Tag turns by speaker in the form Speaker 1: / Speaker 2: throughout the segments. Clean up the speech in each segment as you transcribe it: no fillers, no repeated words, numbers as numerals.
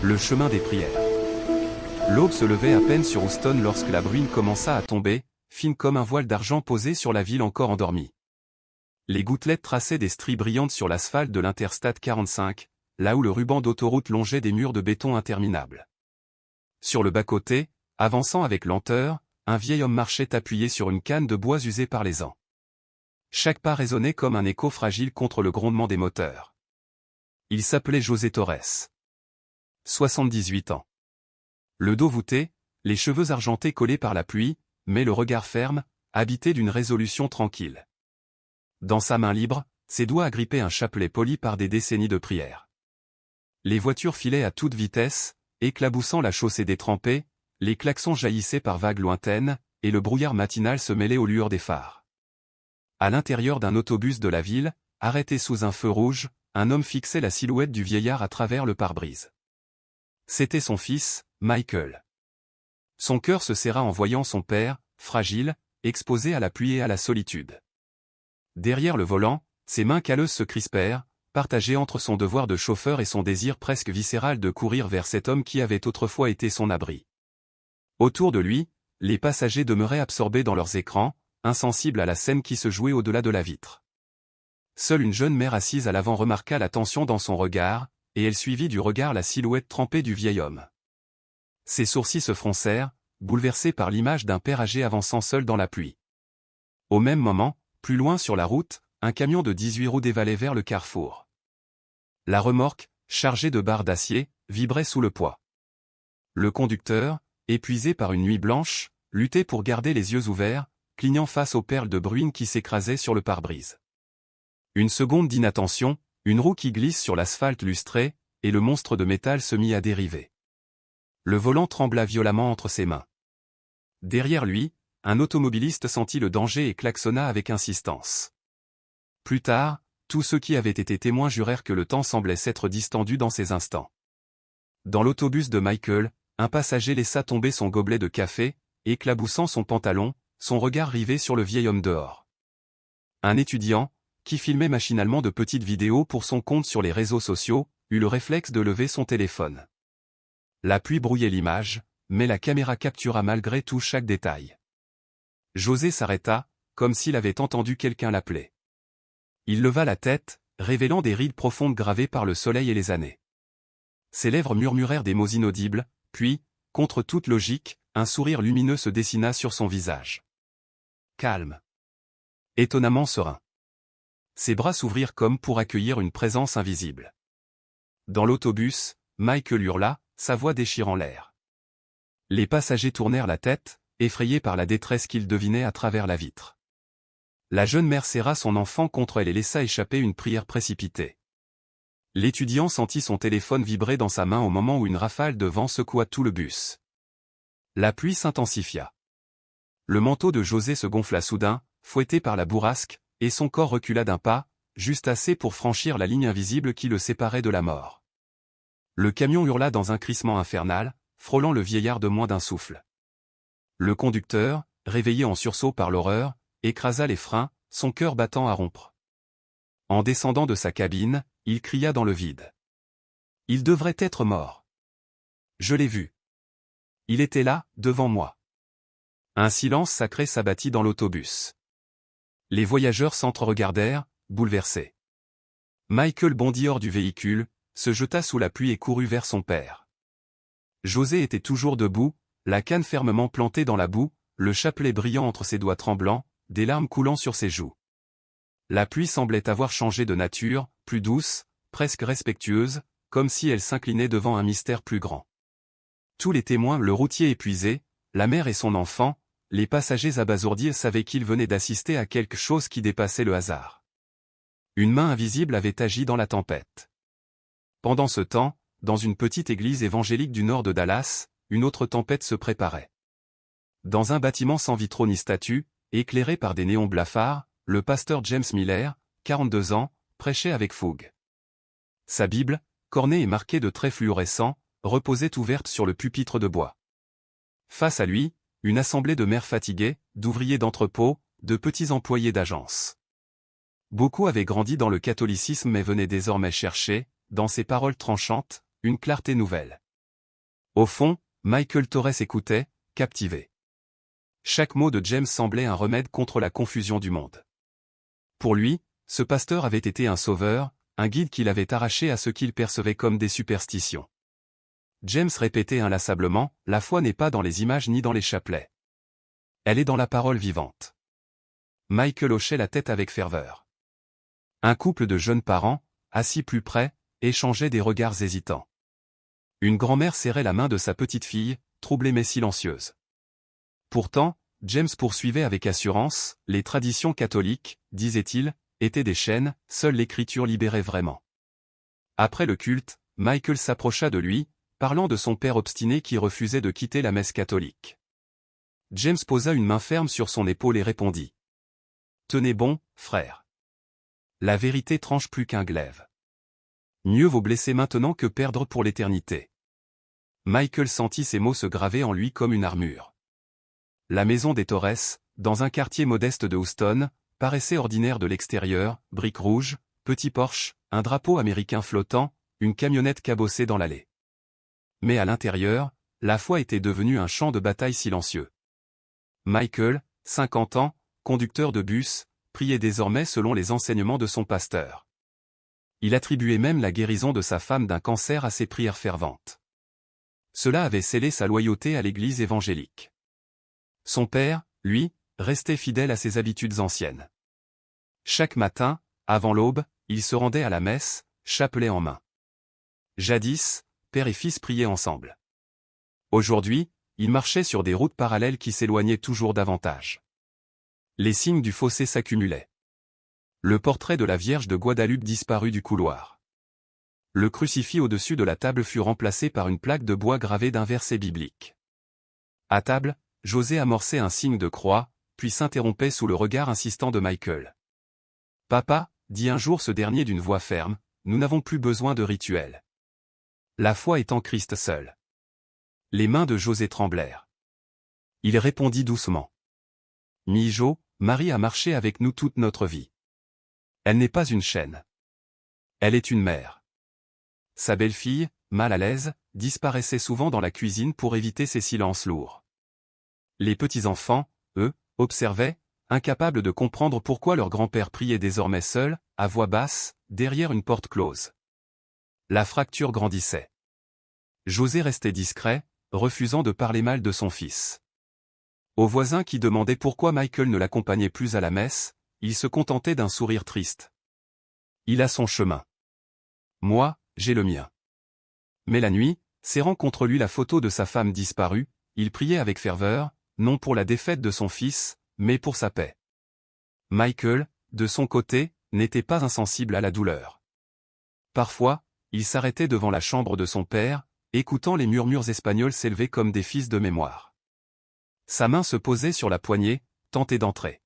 Speaker 1: Le chemin des prières. L'aube se levait à peine sur Houston lorsque la bruine commença à tomber, fine comme un voile d'argent posé sur la ville encore endormie. Les gouttelettes traçaient des stries brillantes sur l'asphalte de l'Interstate 45, là où le ruban d'autoroute longeait des murs de béton interminables. Sur le bas-côté, avançant avec lenteur, un vieil homme marchait appuyé sur une canne de bois usée par les ans. Chaque pas résonnait comme un écho fragile contre le grondement des moteurs. Il s'appelait José Torres. 78 ans. Le dos voûté, les cheveux argentés collés par la pluie, mais le regard ferme, habité d'une résolution tranquille. Dans sa main libre, ses doigts agrippaient un chapelet poli par des décennies de prière. Les voitures filaient à toute vitesse, éclaboussant la chaussée détrempée, les klaxons jaillissaient par vagues lointaines, et le brouillard matinal se mêlait aux lueurs des phares. À l'intérieur d'un autobus de la ville, arrêté sous un feu rouge, un homme fixait la silhouette du vieillard à travers le pare-brise. C'était son fils, Michael. Son cœur se serra en voyant son père, fragile, exposé à la pluie et à la solitude. Derrière le volant, ses mains calleuses se crispèrent, partagées entre son devoir de chauffeur et son désir presque viscéral de courir vers cet homme qui avait autrefois été son abri. Autour de lui, les passagers demeuraient absorbés dans leurs écrans, insensibles à la scène qui se jouait au-delà de la vitre. Seule une jeune mère assise à l'avant remarqua la tension dans son regard, et elle suivit du regard la silhouette trempée du vieil homme. Ses sourcils se froncèrent, bouleversés par l'image d'un père âgé avançant seul dans la pluie. Au même moment, plus loin sur la route, un camion de 18 roues dévalait vers le carrefour. La remorque, chargée de barres d'acier, vibrait sous le poids. Le conducteur, épuisé par une nuit blanche, luttait pour garder les yeux ouverts, clignant face aux perles de bruine qui s'écrasaient sur le pare-brise. Une seconde d'inattention, une roue qui glisse sur l'asphalte lustré, et le monstre de métal se mit à dériver. Le volant trembla violemment entre ses mains. Derrière lui, un automobiliste sentit le danger et klaxonna avec insistance. Plus tard, tous ceux qui avaient été témoins jurèrent que le temps semblait s'être distendu dans ces instants. Dans l'autobus de Michael, un passager laissa tomber son gobelet de café, éclaboussant son pantalon, son regard rivé sur le vieil homme dehors. Un étudiant, qui filmait machinalement de petites vidéos pour son compte sur les réseaux sociaux, eut le réflexe de lever son téléphone. La pluie brouillait l'image, mais la caméra captura malgré tout chaque détail. José s'arrêta, comme s'il avait entendu quelqu'un l'appeler. Il leva la tête, révélant des rides profondes gravées par le soleil et les années. Ses lèvres murmurèrent des mots inaudibles, puis, contre toute logique, un sourire lumineux se dessina sur son visage. Calme. Étonnamment serein. Ses bras s'ouvrirent comme pour accueillir une présence invisible. Dans l'autobus, Michael hurla, sa voix déchirant l'air. Les passagers tournèrent la tête, effrayés par la détresse qu'ils devinaient à travers la vitre. La jeune mère serra son enfant contre elle et laissa échapper une prière précipitée. L'étudiant sentit son téléphone vibrer dans sa main au moment où une rafale de vent secoua tout le bus. La pluie s'intensifia. Le manteau de José se gonfla soudain, fouetté par la bourrasque, et son corps recula d'un pas, juste assez pour franchir la ligne invisible qui le séparait de la mort. Le camion hurla dans un crissement infernal, frôlant le vieillard de moins d'un souffle. Le conducteur, réveillé en sursaut par l'horreur, écrasa les freins, son cœur battant à rompre. En descendant de sa cabine, il cria dans le vide. Il devrait être mort. Je l'ai vu. Il était là, devant moi. Un silence sacré s'abattit dans l'autobus. Les voyageurs s'entre-regardèrent, bouleversés. Michael bondit hors du véhicule, se jeta sous la pluie et courut vers son père. José était toujours debout, la canne fermement plantée dans la boue, le chapelet brillant entre ses doigts tremblants, des larmes coulant sur ses joues. La pluie semblait avoir changé de nature, plus douce, presque respectueuse, comme si elle s'inclinait devant un mystère plus grand. Tous les témoins, le routier épuisé, la mère et son enfant, les passagers abasourdis savaient qu'ils venaient d'assister à quelque chose qui dépassait le hasard. Une main invisible avait agi dans la tempête. Pendant ce temps, dans une petite église évangélique du nord de Dallas, une autre tempête se préparait. Dans un bâtiment sans vitraux ni statues, éclairé par des néons blafards, le pasteur James Miller, 42 ans, prêchait avec fougue. Sa Bible, cornée et marquée de traits fluorescents, reposait ouverte sur le pupitre de bois. Face à lui, une assemblée de mères fatiguées, d'ouvriers d'entrepôt, de petits employés d'agence. Beaucoup avaient grandi dans le catholicisme mais venaient désormais chercher, dans ses paroles tranchantes, une clarté nouvelle. Au fond, Michael Torres écoutait, captivé. Chaque mot de James semblait un remède contre la confusion du monde. Pour lui, ce pasteur avait été un sauveur, un guide qu'il avait arraché à ce qu'il percevait comme des superstitions. James répétait inlassablement, « La foi n'est pas dans les images ni dans les chapelets. Elle est dans la parole vivante. » Michael hochait la tête avec ferveur. Un couple de jeunes parents, assis plus près, échangeait des regards hésitants. Une grand-mère serrait la main de sa petite-fille, troublée mais silencieuse. Pourtant, James poursuivait avec assurance, « Les traditions catholiques, disait-il, étaient des chaînes, seule l'écriture libérait vraiment. » Après le culte, Michael s'approcha de lui, parlant de son père obstiné qui refusait de quitter la messe catholique. James posa une main ferme sur son épaule et répondit. « Tenez bon, frère. La vérité tranche plus qu'un glaive. Mieux vaut blesser maintenant que perdre pour l'éternité. » Michael sentit ces mots se graver en lui comme une armure. La maison des Torres, dans un quartier modeste de Houston, paraissait ordinaire de l'extérieur, briques rouges, petit porche, un drapeau américain flottant, une camionnette cabossée dans l'allée. Mais à l'intérieur, la foi était devenue un champ de bataille silencieux. Michael, 50 ans, conducteur de bus, priait désormais selon les enseignements de son pasteur. Il attribuait même la guérison de sa femme d'un cancer à ses prières ferventes. Cela avait scellé sa loyauté à l'Église évangélique. Son père, lui, restait fidèle à ses habitudes anciennes. Chaque matin, avant l'aube, il se rendait à la messe, chapelet en main. Jadis, père et fils priaient ensemble. Aujourd'hui, ils marchaient sur des routes parallèles qui s'éloignaient toujours davantage. Les signes du fossé s'accumulaient. Le portrait de la Vierge de Guadalupe disparut du couloir. Le crucifix au-dessus de la table fut remplacé par une plaque de bois gravée d'un verset biblique. À table, José amorçait un signe de croix, puis s'interrompait sous le regard insistant de Michael. « Papa, dit un jour ce dernier d'une voix ferme, nous n'avons plus besoin de rituels. La foi est en Christ seul. » Les mains de José tremblèrent. Il répondit doucement. « Mijo, Marie a marché avec nous toute notre vie. Elle n'est pas une chaîne. Elle est une mère. » Sa belle-fille, mal à l'aise, disparaissait souvent dans la cuisine pour éviter ces silences lourds. Les petits-enfants, eux, observaient, incapables de comprendre pourquoi leur grand-père priait désormais seul, à voix basse, derrière une porte close. La fracture grandissait. José restait discret, refusant de parler mal de son fils. Aux voisins qui demandaient pourquoi Michael ne l'accompagnait plus à la messe, il se contentait d'un sourire triste. Il a son chemin. Moi, j'ai le mien. Mais la nuit, serrant contre lui la photo de sa femme disparue, il priait avec ferveur, non pour la défaite de son fils, mais pour sa paix. Michael, de son côté, n'était pas insensible à la douleur. Parfois, il s'arrêtait devant la chambre de son père, écoutant les murmures espagnols s'élever comme des fils de mémoire. Sa main se posait sur la poignée, tentait d'entrer.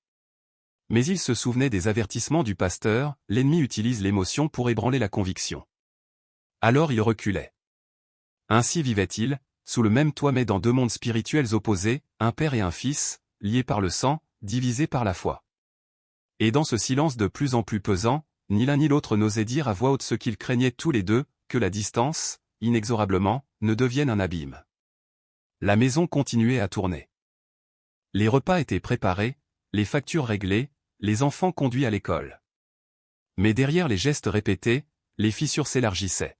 Speaker 1: Mais il se souvenait des avertissements du pasteur, l'ennemi utilise l'émotion pour ébranler la conviction. Alors il reculait. Ainsi vivait-il, sous le même toit mais dans deux mondes spirituels opposés, un père et un fils, liés par le sang, divisés par la foi. Et dans ce silence de plus en plus pesant, ni l'un ni l'autre n'osait dire à voix haute ce qu'ils craignaient tous les deux, que la distance, inexorablement, ne devienne un abîme. La maison continuait à tourner. Les repas étaient préparés, les factures réglées, les enfants conduits à l'école. Mais derrière les gestes répétés, les fissures s'élargissaient.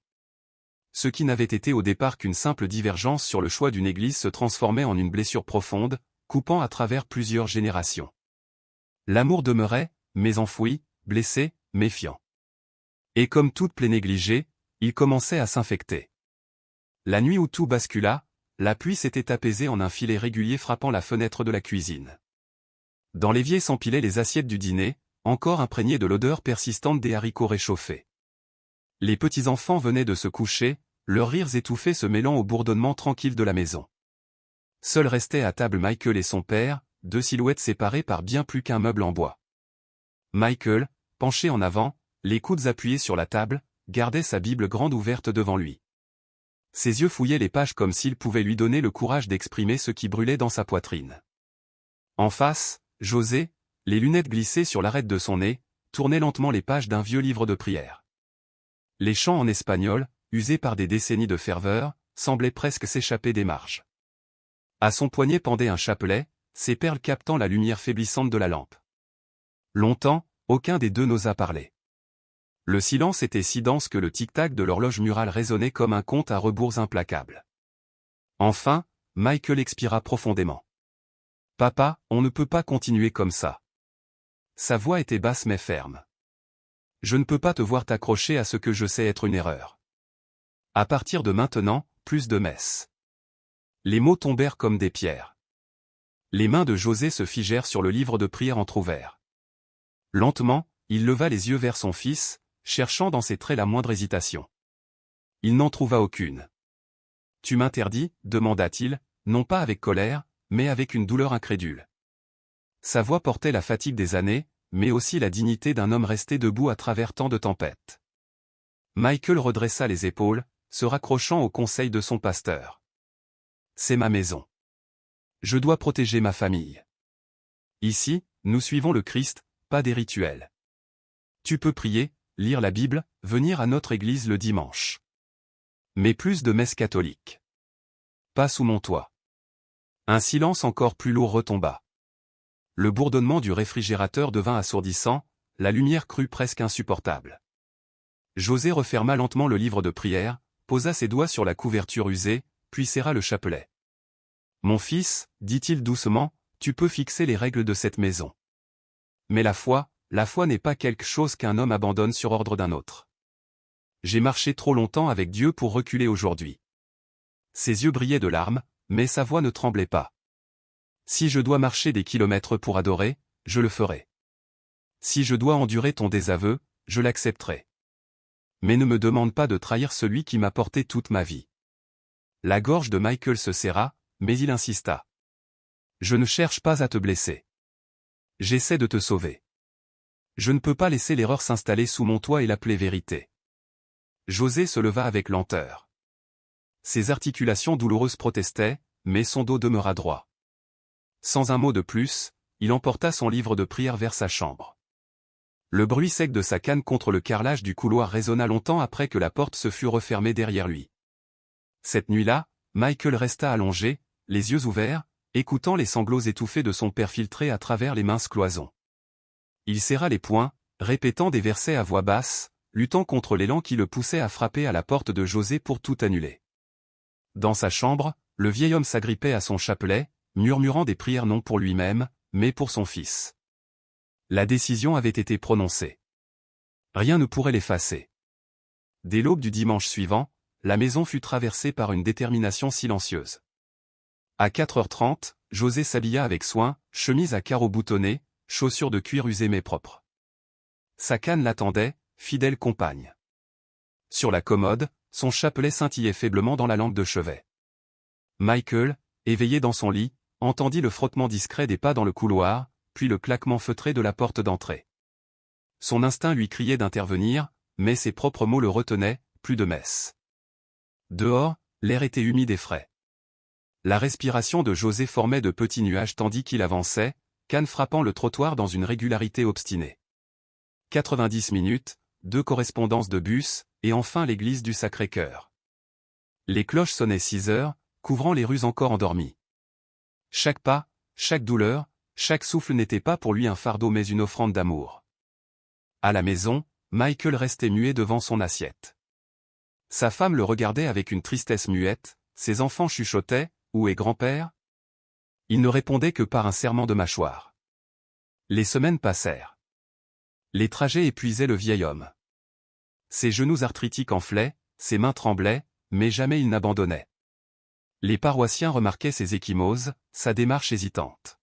Speaker 1: Ce qui n'avait été au départ qu'une simple divergence sur le choix d'une église se transformait en une blessure profonde, coupant à travers plusieurs générations. L'amour demeurait, mais enfoui, blessé, méfiant. Et comme toute plaie négligée, il commençait à s'infecter. La nuit où tout bascula, la pluie s'était apaisée en un filet régulier frappant la fenêtre de la cuisine. Dans l'évier s'empilaient les assiettes du dîner, encore imprégnées de l'odeur persistante des haricots réchauffés. Les petits-enfants venaient de se coucher, leurs rires étouffés se mêlant au bourdonnement tranquille de la maison. Seuls restaient à table Michael et son père, deux silhouettes séparées par bien plus qu'un meuble en bois. Michael, penché en avant, les coudes appuyés sur la table, gardait sa Bible grande ouverte devant lui. Ses yeux fouillaient les pages comme s'ils pouvaient lui donner le courage d'exprimer ce qui brûlait dans sa poitrine. En face, José, les lunettes glissées sur l'arête de son nez, tournait lentement les pages d'un vieux livre de prière. Les chants en espagnol, usés par des décennies de ferveur, semblait presque s'échapper des marges. À son poignet pendait un chapelet, ses perles captant la lumière faiblissante de la lampe. Longtemps, aucun des deux n'osa parler. Le silence était si dense que le tic-tac de l'horloge murale résonnait comme un compte à rebours implacable. Enfin, Michael expira profondément. « Papa, on ne peut pas continuer comme ça. » Sa voix était basse mais ferme. « Je ne peux pas te voir t'accrocher à ce que je sais être une erreur. À partir de maintenant, plus de messes. » Les mots tombèrent comme des pierres. Les mains de José se figèrent sur le livre de prière entrouvert. Lentement, il leva les yeux vers son fils, cherchant dans ses traits la moindre hésitation. Il n'en trouva aucune. « Tu m'interdis » demanda-t-il, non pas avec colère, mais avec une douleur incrédule. Sa voix portait la fatigue des années, mais aussi la dignité d'un homme resté debout à travers tant de tempêtes. Michael redressa les épaules, se raccrochant au conseil de son pasteur. « C'est ma maison. Je dois protéger ma famille. Ici, nous suivons le Christ, pas des rituels. Tu peux prier, lire la Bible, venir à notre église le dimanche. Mais plus de messes catholiques. Pas sous mon toit. » Un silence encore plus lourd retomba. Le bourdonnement du réfrigérateur devint assourdissant, la lumière crut presque insupportable. José referma lentement le livre de prière, posa ses doigts sur la couverture usée, puis serra le chapelet. « Mon fils, dit-il doucement, tu peux fixer les règles de cette maison. Mais la foi n'est pas quelque chose qu'un homme abandonne sur ordre d'un autre. J'ai marché trop longtemps avec Dieu pour reculer aujourd'hui. » Ses yeux brillaient de larmes, mais sa voix ne tremblait pas. « Si je dois marcher des kilomètres pour adorer, je le ferai. Si je dois endurer ton désaveu, je l'accepterai. Mais ne me demande pas de trahir celui qui m'a porté toute ma vie. » La gorge de Michael se serra, mais il insista. « Je ne cherche pas à te blesser. J'essaie de te sauver. Je ne peux pas laisser l'erreur s'installer sous mon toit et l'appeler vérité. » José se leva avec lenteur. Ses articulations douloureuses protestaient, mais son dos demeura droit. Sans un mot de plus, il emporta son livre de prière vers sa chambre. Le bruit sec de sa canne contre le carrelage du couloir résonna longtemps après que la porte se fût refermée derrière lui. Cette nuit-là, Michael resta allongé, les yeux ouverts, écoutant les sanglots étouffés de son père filtrer à travers les minces cloisons. Il serra les poings, répétant des versets à voix basse, luttant contre l'élan qui le poussait à frapper à la porte de José pour tout annuler. Dans sa chambre, le vieil homme s'agrippait à son chapelet, murmurant des prières non pour lui-même, mais pour son fils. La décision avait été prononcée. Rien ne pourrait l'effacer. Dès l'aube du dimanche suivant, la maison fut traversée par une détermination silencieuse. À 4h30, José s'habilla avec soin, chemise à carreaux boutonnés, chaussures de cuir usées mais propres. Sa canne l'attendait, fidèle compagne. Sur la commode, son chapelet scintillait faiblement dans la lampe de chevet. Michael, éveillé dans son lit, entendit le frottement discret des pas dans le couloir, puis le claquement feutré de la porte d'entrée. Son instinct lui criait d'intervenir, mais ses propres mots le retenaient, plus de messe. Dehors, l'air était humide et frais. La respiration de José formait de petits nuages tandis qu'il avançait, canne frappant le trottoir dans une régularité obstinée. 90 minutes, 2 correspondances de bus, et enfin l'église du Sacré-Cœur. Les cloches sonnaient 6 heures, couvrant les rues encore endormies. Chaque pas, chaque douleur, chaque souffle n'était pas pour lui un fardeau mais une offrande d'amour. À la maison, Michael restait muet devant son assiette. Sa femme le regardait avec une tristesse muette, ses enfants chuchotaient « Où est grand-père ?» Il ne répondait que par un serrement de mâchoire. Les semaines passèrent. Les trajets épuisaient le vieil homme. Ses genoux arthritiques enflaient, ses mains tremblaient, mais jamais il n'abandonnait. Les paroissiens remarquaient ses ecchymoses, sa démarche hésitante.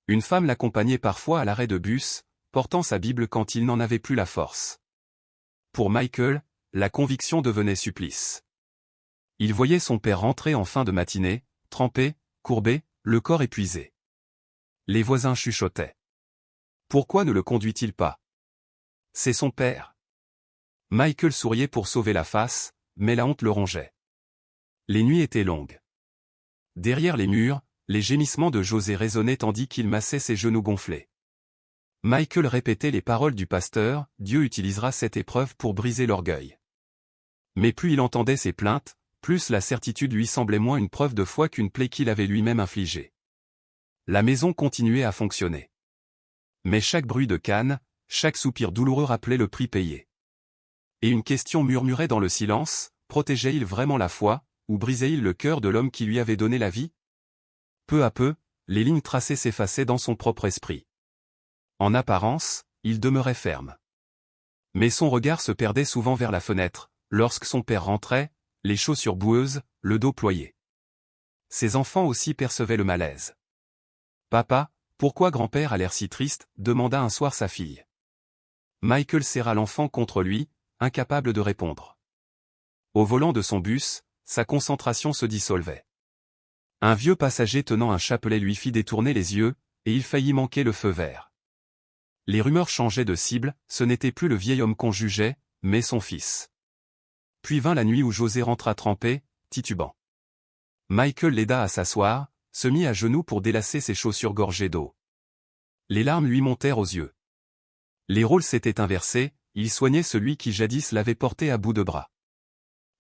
Speaker 1: Une femme l'accompagnait parfois à l'arrêt de bus, portant sa Bible quand il n'en avait plus la force. Pour Michael, la conviction devenait supplice. Il voyait son père rentrer en fin de matinée, trempé, courbé, le corps épuisé. Les voisins chuchotaient. Pourquoi ne le conduit-il pas? C'est son père. Michael souriait pour sauver la face, mais la honte le rongeait. Les nuits étaient longues. Derrière les murs, les gémissements de José résonnaient tandis qu'il massait ses genoux gonflés. Michael répétait les paroles du pasteur, Dieu utilisera cette épreuve pour briser l'orgueil. Mais plus il entendait ses plaintes, plus la certitude lui semblait moins une preuve de foi qu'une plaie qu'il avait lui-même infligée. La maison continuait à fonctionner. Mais chaque bruit de canne, chaque soupir douloureux rappelait le prix payé. Et une question murmurait dans le silence, protégeait-il vraiment la foi, ou brisait-il le cœur de l'homme qui lui avait donné la vie? Peu à peu, les lignes tracées s'effaçaient dans son propre esprit. En apparence, il demeurait ferme. Mais son regard se perdait souvent vers la fenêtre, lorsque son père rentrait, les chaussures boueuses, le dos ployé. Ses enfants aussi percevaient le malaise. « Papa, pourquoi grand-père a l'air si triste ?» demanda un soir sa fille. Michael serra l'enfant contre lui, incapable de répondre. Au volant de son bus, sa concentration se dissolvait. Un vieux passager tenant un chapelet lui fit détourner les yeux, et il faillit manquer le feu vert. Les rumeurs changeaient de cible, ce n'était plus le vieil homme qu'on jugeait, mais son fils. Puis vint la nuit où José rentra trempé, titubant. Michael l'aida à s'asseoir, se mit à genoux pour délasser ses chaussures gorgées d'eau. Les larmes lui montèrent aux yeux. Les rôles s'étaient inversés, il soignait celui qui jadis l'avait porté à bout de bras.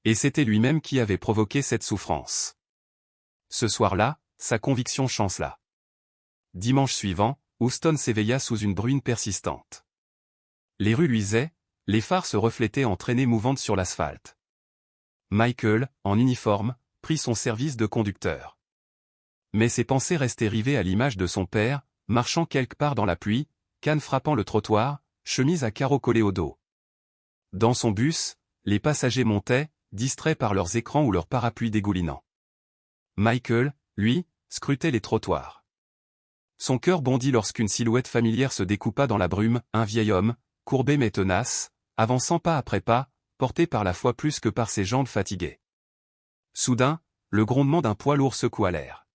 Speaker 1: Et c'était lui-même qui avait provoqué cette souffrance. Ce soir-là, sa conviction chancela. Dimanche suivant, Houston s'éveilla sous une bruine persistante. Les rues luisaient, les phares se reflétaient en traînées mouvantes sur l'asphalte. Michael, en uniforme, prit son service de conducteur. Mais ses pensées restaient rivées à l'image de son père, marchant quelque part dans la pluie, canne frappant le trottoir, chemise à carreaux collés au dos. Dans son bus, les passagers montaient, distraits par leurs écrans ou leurs parapluies dégoulinants. Michael, lui, scrutait les trottoirs. Son cœur bondit lorsqu'une silhouette familière se découpa dans la brume, un vieil homme, courbé mais tenace, avançant pas après pas, porté par la foi plus que par ses jambes fatiguées. Soudain, le grondement d'un poids lourd secoua l'air.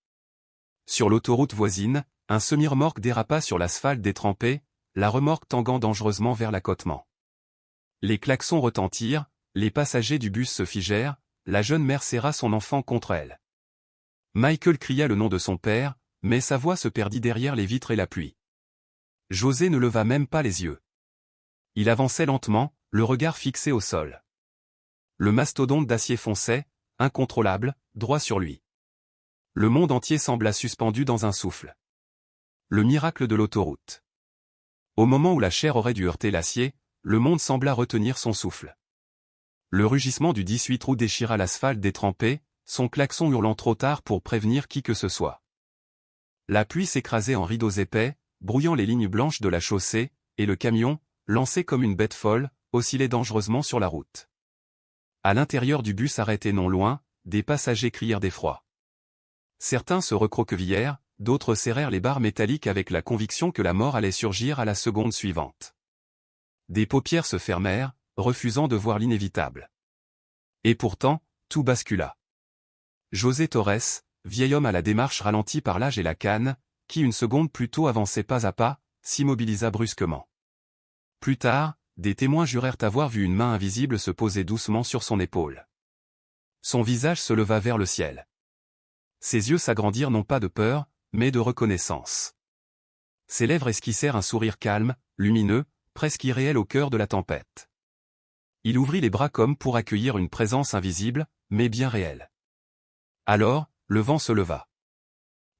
Speaker 1: Sur l'autoroute voisine, un semi-remorque dérapa sur l'asphalte détrempé, la remorque tanguant dangereusement vers l'accotement. Les klaxons retentirent, les passagers du bus se figèrent, la jeune mère serra son enfant contre elle. Michael cria le nom de son père, mais sa voix se perdit derrière les vitres et la pluie. José ne leva même pas les yeux. Il avançait lentement, le regard fixé au sol. Le mastodonte d'acier fonçait, incontrôlable, droit sur lui. Le monde entier sembla suspendu dans un souffle. Le miracle de l'autoroute. Au moment où la chair aurait dû heurter l'acier, le monde sembla retenir son souffle. Le rugissement du 18 août déchira l'asphalte détrempé, son klaxon hurlant trop tard pour prévenir qui que ce soit. La pluie s'écrasait en rideaux épais, brouillant les lignes blanches de la chaussée, et le camion, lancé comme une bête folle, oscillait dangereusement sur la route. À l'intérieur du bus arrêté non loin, des passagers crièrent d'effroi. Certains se recroquevillèrent, d'autres serrèrent les barres métalliques avec la conviction que la mort allait surgir à la seconde suivante. Des paupières se fermèrent, refusant de voir l'inévitable. Et pourtant, tout bascula. José Torres, vieil homme à la démarche ralentie par l'âge et la canne, qui une seconde plus tôt avançait pas à pas, s'immobilisa brusquement. Plus tard, des témoins jurèrent avoir vu une main invisible se poser doucement sur son épaule. Son visage se leva vers le ciel. Ses yeux s'agrandirent non pas de peur, mais de reconnaissance. Ses lèvres esquissèrent un sourire calme, lumineux, presque irréel au cœur de la tempête. Il ouvrit les bras comme pour accueillir une présence invisible, mais bien réelle. Alors, le vent se leva.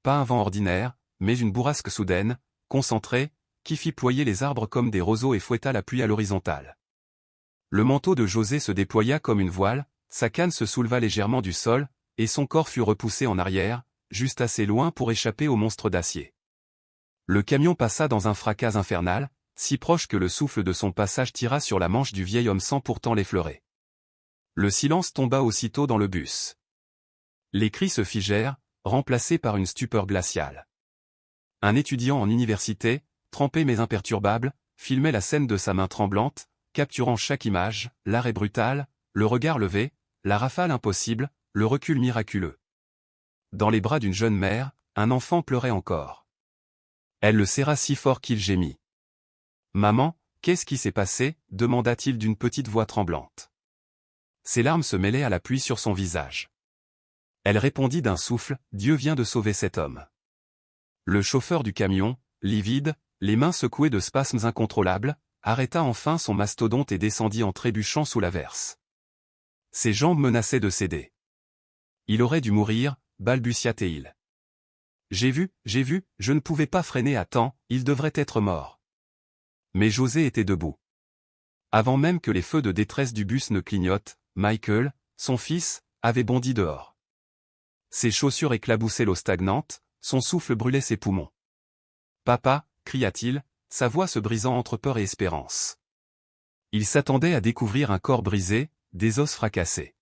Speaker 1: Pas un vent ordinaire, mais une bourrasque soudaine, concentrée, qui fit ployer les arbres comme des roseaux et fouetta la pluie à l'horizontale. Le manteau de José se déploya comme une voile, sa canne se souleva légèrement du sol, et son corps fut repoussé en arrière, juste assez loin pour échapper au monstre d'acier. Le camion passa dans un fracas infernal, si proche que le souffle de son passage tira sur la manche du vieil homme sans pourtant l'effleurer. Le silence tomba aussitôt dans le bus. Les cris se figèrent, remplacés par une stupeur glaciale. Un étudiant en université, trempé mais imperturbable, filmait la scène de sa main tremblante, capturant chaque image, l'arrêt brutal, le regard levé, la rafale impossible, le recul miraculeux. Dans les bras d'une jeune mère, un enfant pleurait encore. Elle le serra si fort qu'il gémit. « Maman, qu'est-ce qui s'est passé ?» demanda-t-il d'une petite voix tremblante. Ses larmes se mêlaient à la pluie sur son visage. Elle répondit d'un souffle, « Dieu vient de sauver cet homme. » Le chauffeur du camion, livide, les mains secouées de spasmes incontrôlables, arrêta enfin son mastodonte et descendit en trébuchant sous l'averse. Ses jambes menaçaient de céder. Il aurait dû mourir, balbutia-t-il. J'ai vu, je ne pouvais pas freiner à temps, il devrait être mort. Mais José était debout. Avant même que les feux de détresse du bus ne clignotent, Michael, son fils, avait bondi dehors. Ses chaussures éclaboussaient l'eau stagnante, son souffle brûlait ses poumons. Papa, cria-t-il, sa voix se brisant entre peur et espérance. Il s'attendait à découvrir un corps brisé, des os fracassés.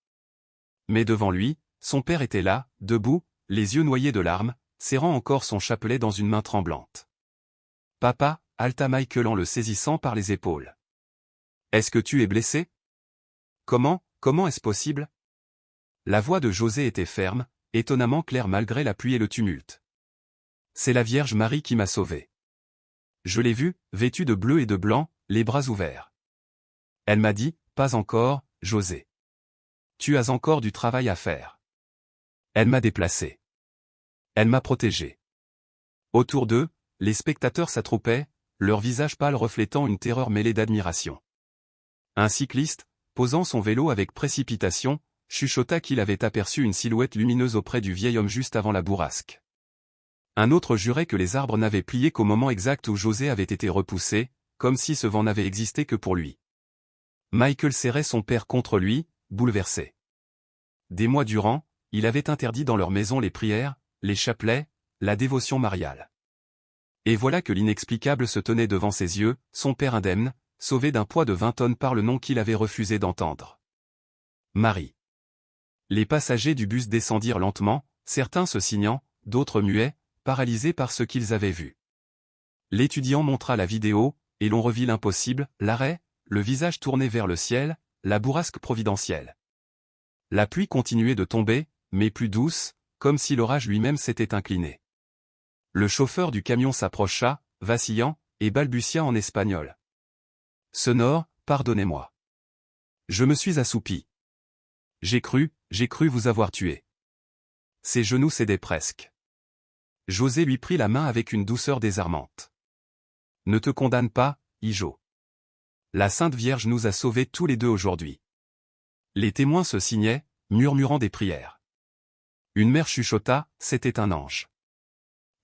Speaker 1: Mais devant lui, son père était là, debout, les yeux noyés de larmes, serrant encore son chapelet dans une main tremblante. Papa, halta Michael en le saisissant par les épaules. Est-ce que tu es blessé? Comment est-ce possible? La voix de José était ferme, étonnamment claire malgré la pluie et le tumulte. C'est la Vierge Marie qui m'a sauvé. Je l'ai vue, vêtue de bleu et de blanc, les bras ouverts. Elle m'a dit, pas encore, José. Tu as encore du travail à faire. Elle m'a déplacé. Elle m'a protégé. Autour d'eux, les spectateurs s'attroupaient, leurs visages pâles reflétant une terreur mêlée d'admiration. Un cycliste, posant son vélo avec précipitation, chuchota qu'il avait aperçu une silhouette lumineuse auprès du vieil homme juste avant la bourrasque. Un autre jurait que les arbres n'avaient plié qu'au moment exact où José avait été repoussé, comme si ce vent n'avait existé que pour lui. Michael serrait son père contre lui, bouleversé. Des mois durant, il avait interdit dans leur maison les prières, les chapelets, la dévotion mariale. Et voilà que l'inexplicable se tenait devant ses yeux, son père indemne, sauvé d'un poids de 20 tonnes par le nom qu'il avait refusé d'entendre. Marie. Les passagers du bus descendirent lentement, certains se signant, d'autres muets, paralysés par ce qu'ils avaient vu. L'étudiant montra la vidéo, et l'on revit l'impossible, l'arrêt, le visage tourné vers le ciel, la bourrasque providentielle. La pluie continuait de tomber, mais plus douce, comme si l'orage lui-même s'était incliné. Le chauffeur du camion s'approcha, vacillant, et balbutia en espagnol. Sonore, pardonnez-moi. Je me suis assoupi. J'ai cru vous avoir tué. Ses genoux cédaient presque. José lui prit la main avec une douceur désarmante. Ne te condamne pas, Ijo. La Sainte Vierge nous a sauvés tous les deux aujourd'hui. Les témoins se signaient, murmurant des prières. Une mère chuchota, c'était un ange.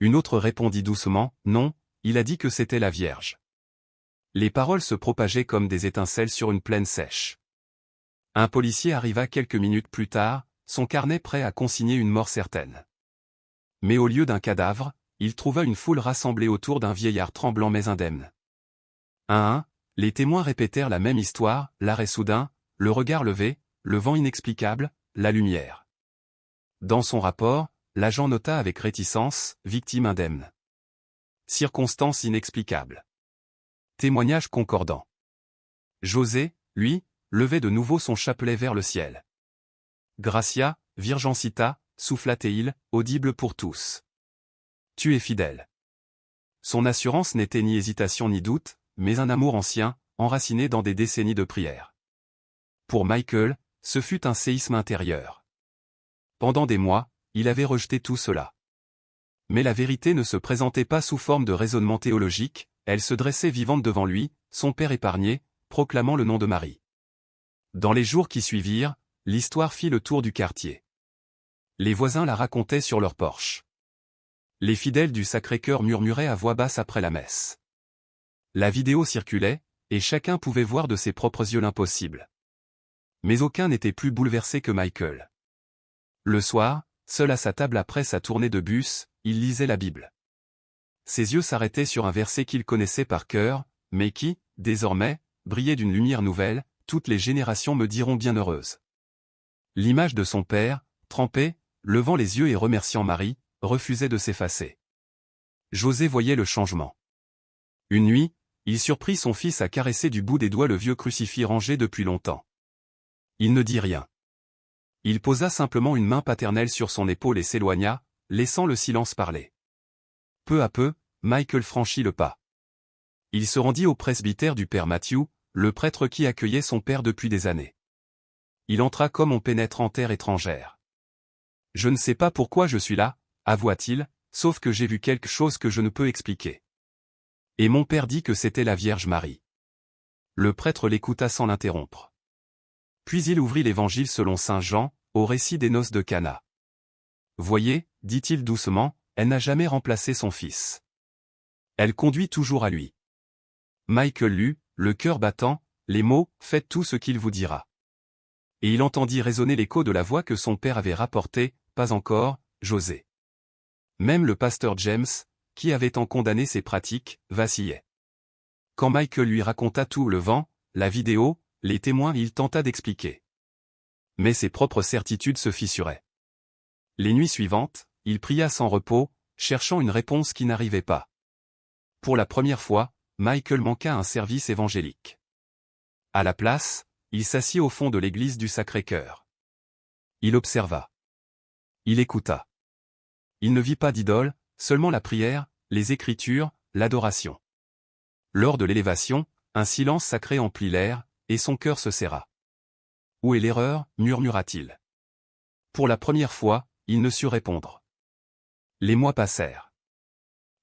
Speaker 1: Une autre répondit doucement, non, il a dit que c'était la Vierge. Les paroles se propageaient comme des étincelles sur une plaine sèche. Un policier arriva quelques minutes plus tard, son carnet prêt à consigner une mort certaine. Mais au lieu d'un cadavre, il trouva une foule rassemblée autour d'un vieillard tremblant mais indemne. Un à un, les témoins répétèrent la même histoire, l'arrêt soudain, le regard levé, le vent inexplicable, la lumière. Dans son rapport, l'agent nota avec réticence, victime indemne. Circonstances inexplicables. Témoignage concordant. José, lui, levait de nouveau son chapelet vers le ciel. Gracia, Virgencita, souffla-t-il, audible pour tous. Tu es fidèle. Son assurance n'était ni hésitation ni doute, mais un amour ancien, enraciné dans des décennies de prière. Pour Michael, ce fut un séisme intérieur. Pendant des mois, il avait rejeté tout cela. Mais la vérité ne se présentait pas sous forme de raisonnement théologique, elle se dressait vivante devant lui, son père épargné, proclamant le nom de Marie. Dans les jours qui suivirent, l'histoire fit le tour du quartier. Les voisins la racontaient sur leur porche. Les fidèles du Sacré-Cœur murmuraient à voix basse après la messe. La vidéo circulait, et chacun pouvait voir de ses propres yeux l'impossible. Mais aucun n'était plus bouleversé que Michael. Le soir, seul à sa table après sa tournée de bus, il lisait la Bible. Ses yeux s'arrêtaient sur un verset qu'il connaissait par cœur, mais qui, désormais, brillait d'une lumière nouvelle, toutes les générations me diront bienheureuse. L'image de son père, trempé, levant les yeux et remerciant Marie, refusait de s'effacer. José voyait le changement. Une nuit, il surprit son fils à caresser du bout des doigts le vieux crucifix rangé depuis longtemps. Il ne dit rien. Il posa simplement une main paternelle sur son épaule et s'éloigna, laissant le silence parler. Peu à peu, Michael franchit le pas. Il se rendit au presbytère du père Matthew, le prêtre qui accueillait son père depuis des années. Il entra comme on pénètre en terre étrangère. « Je ne sais pas pourquoi je suis là, avoua-t-il, sauf que j'ai vu quelque chose que je ne peux expliquer. Et mon père dit que c'était la Vierge Marie. » Le prêtre l'écouta sans l'interrompre. Puis il ouvrit l'Évangile selon saint Jean, au récit des noces de Cana. Voyez, dit-il doucement, elle n'a jamais remplacé son fils. Elle conduit toujours à lui. Michael lut, le cœur battant, les mots « faites tout ce qu'il vous dira ». Et il entendit résonner l'écho de la voix que son père avait rapportée, « Pas encore, José ». Même le pasteur James, qui avait tant condamné ses pratiques, vacillait. Quand Michael lui raconta tout le vent, la vidéo, les témoins, il tenta d'expliquer. Mais ses propres certitudes se fissuraient. Les nuits suivantes, il pria sans repos, cherchant une réponse qui n'arrivait pas. Pour la première fois, Michael manqua un service évangélique. À la place, il s'assit au fond de l'église du Sacré-Cœur. Il observa. Il écouta. Il ne vit pas d'idole, seulement la prière, les écritures, l'adoration. Lors de l'élévation, un silence sacré emplit l'air, et son cœur se serra. « Où est l'erreur » murmura-t-il. Pour la première fois, il ne sut répondre. Les mois passèrent.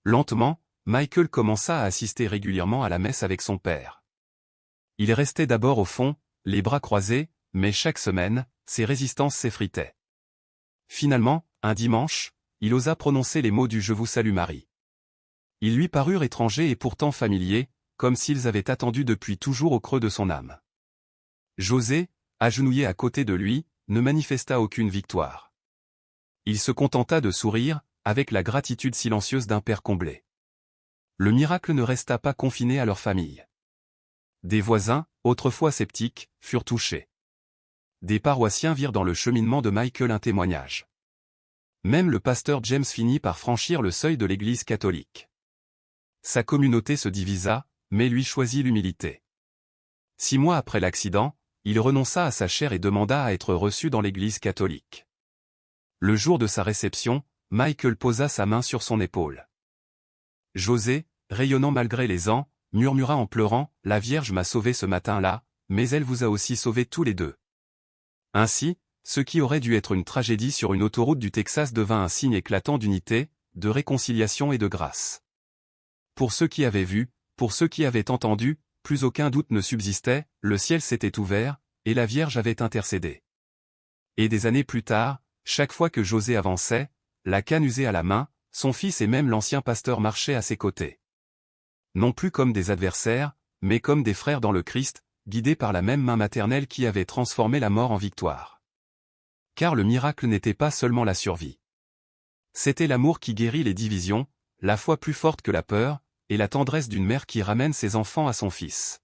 Speaker 1: Lentement, Michael commença à assister régulièrement à la messe avec son père. Il restait d'abord au fond, les bras croisés, mais chaque semaine, ses résistances s'effritaient. Finalement, un dimanche, il osa prononcer les mots du « Je vous salue Marie ». Ils lui parurent étrangers et pourtant familiers, comme s'ils avaient attendu depuis toujours au creux de son âme. José, agenouillé à côté de lui, ne manifesta aucune victoire. Il se contenta de sourire, avec la gratitude silencieuse d'un père comblé. Le miracle ne resta pas confiné à leur famille. Des voisins, autrefois sceptiques, furent touchés. Des paroissiens virent dans le cheminement de Michael un témoignage. Même le pasteur James finit par franchir le seuil de l'Église catholique. Sa communauté se divisa, mais lui choisit l'humilité. 6 mois après l'accident, il renonça à sa chaire et demanda à être reçu dans l'Église catholique. Le jour de sa réception, Michael posa sa main sur son épaule. José, rayonnant malgré les ans, murmura en pleurant, « La Vierge m'a sauvé ce matin-là, mais elle vous a aussi sauvés tous les deux. » Ainsi, ce qui aurait dû être une tragédie sur une autoroute du Texas devint un signe éclatant d'unité, de réconciliation et de grâce. Pour ceux qui avaient vu, pour ceux qui avaient entendu, plus aucun doute ne subsistait, le ciel s'était ouvert, et la Vierge avait intercédé. Et des années plus tard, chaque fois que José avançait, la canne usée à la main, son fils et même l'ancien pasteur marchaient à ses côtés. Non plus comme des adversaires, mais comme des frères dans le Christ, guidés par la même main maternelle qui avait transformé la mort en victoire. Car le miracle n'était pas seulement la survie. C'était l'amour qui guérit les divisions, la foi plus forte que la peur, et la tendresse d'une mère qui ramène ses enfants à son fils.